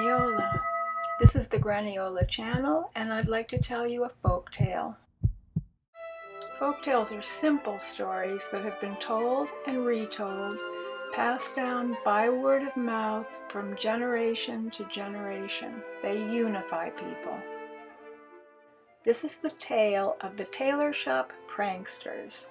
Graniola. This is the Graniola channel, and I'd like to tell you a folk tale. Folk tales are simple stories that have been told and retold, passed down by word of mouth from generation to generation. They unify people. This is the tale of the tailor shop pranksters.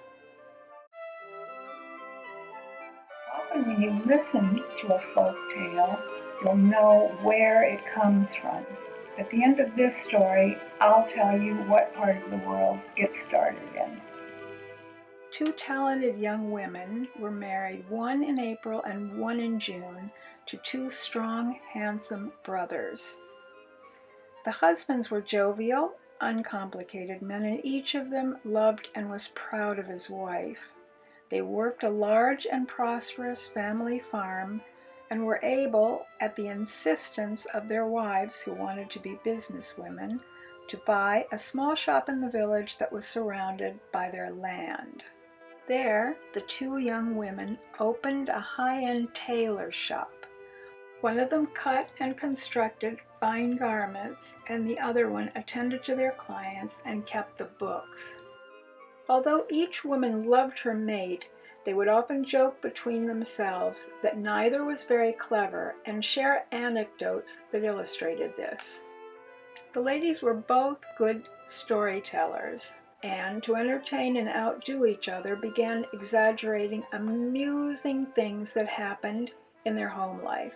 Often when you listen to a folk tale, you'll know where it comes from. At the end of this story, I'll tell you what part of the world it started in. Two talented young women were married, one in April and one in June, to two strong, handsome brothers. The husbands were jovial, uncomplicated men, and each of them loved and was proud of his wife. They worked a large and prosperous family farm and were able, at the insistence of their wives who wanted to be businesswomen, to buy a small shop in the village that was surrounded by their land. There, the two young women opened a high-end tailor shop. One of them cut and constructed fine garments, and the other one attended to their clients and kept the books. Although each woman loved her mate, they would often joke between themselves that neither was very clever and share anecdotes that illustrated this. The ladies were both good storytellers, and to entertain and outdo each other began exaggerating amusing things that happened in their home life.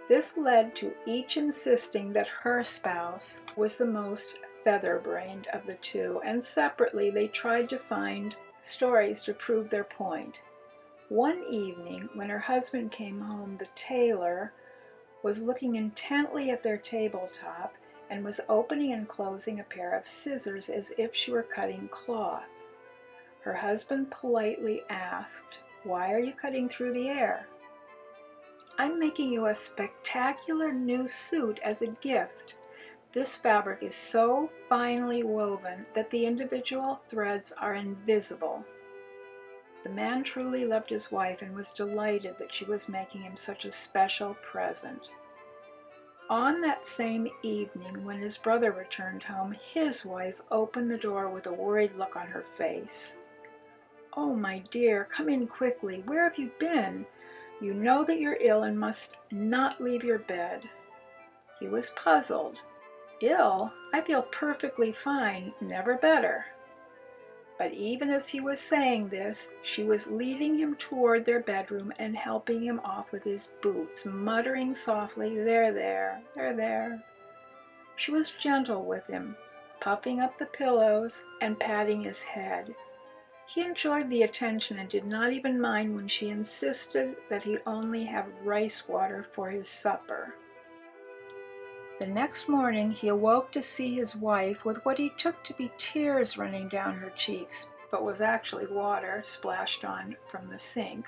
This led to each insisting that her spouse was the most feather-brained of the two, and separately they tried to find stories to prove their point. One evening, when her husband came home, the tailor was looking intently at their tabletop and was opening and closing a pair of scissors as if she were cutting cloth. Her husband politely asked, "Why are you cutting through the air?" "I'm making you a spectacular new suit as a gift. This fabric is so finely woven that the individual threads are invisible." The man truly loved his wife and was delighted that she was making him such a special present. On that same evening, when his brother returned home, his wife opened the door with a worried look on her face. "Oh, my dear, come in quickly. Where have you been? You know that you're ill and must not leave your bed." He was puzzled. "Ill? I feel perfectly fine, never better." But even as he was saying this, she was leading him toward their bedroom and helping him off with his boots, muttering softly, "There, there, there, there." She was gentle with him, puffing up the pillows and patting his head. He enjoyed the attention and did not even mind when she insisted that he only have rice water for his supper. The next morning he awoke to see his wife with what he took to be tears running down her cheeks, but was actually water splashed on from the sink,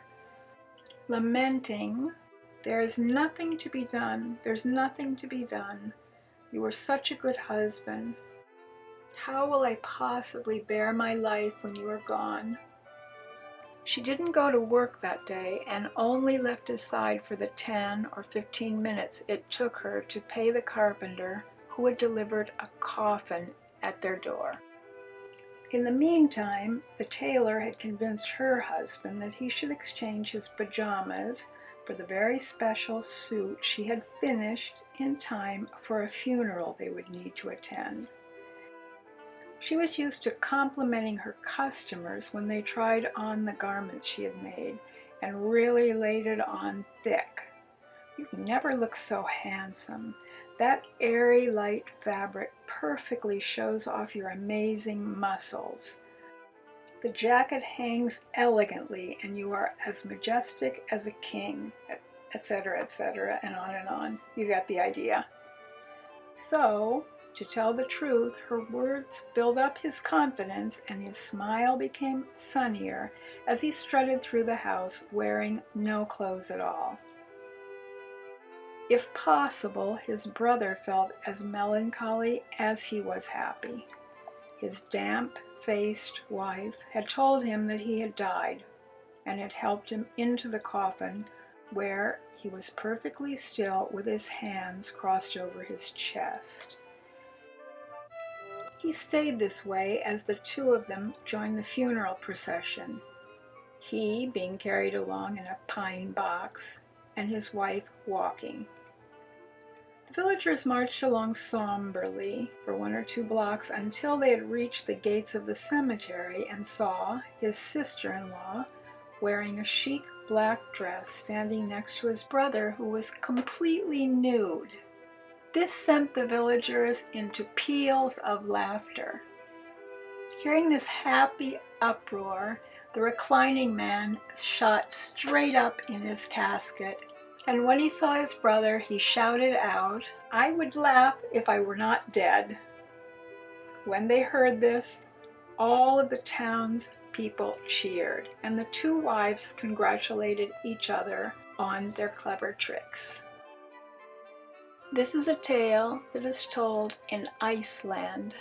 lamenting, "There is nothing to be done. There's nothing to be done. You were such a good husband. How will I possibly bear my life when you are gone?" She didn't go to work that day and only left his side for the 10 or 15 minutes it took her to pay the carpenter who had delivered a coffin at their door. In the meantime, the tailor had convinced her husband that he should exchange his pajamas for the very special suit she had finished in time for a funeral they would need to attend. She was used to complimenting her customers when they tried on the garments she had made, and really laid it on thick. "You've never looked so handsome. That airy light fabric perfectly shows off your amazing muscles. The jacket hangs elegantly, and you are as majestic as a king," etc., etc., and on. You got the idea. So, to tell the truth, her words built up his confidence, and his smile became sunnier as he strutted through the house wearing no clothes at all. If possible, his brother felt as melancholy as he was happy. His damp-faced wife had told him that he had died, and had helped him into the coffin where he was perfectly still with his hands crossed over his chest. He stayed this way as the two of them joined the funeral procession, he being carried along in a pine box and his wife walking. The villagers marched along somberly for 1 or 2 blocks until they had reached the gates of the cemetery and saw his sister-in-law wearing a chic black dress standing next to his brother, who was completely nude. This sent the villagers into peals of laughter. Hearing this happy uproar, the reclining man shot straight up in his casket, and when he saw his brother, he shouted out, "I would laugh if I were not dead." When they heard this, all of the town's people cheered, and the two wives congratulated each other on their clever tricks. This is a tale that is told in Iceland.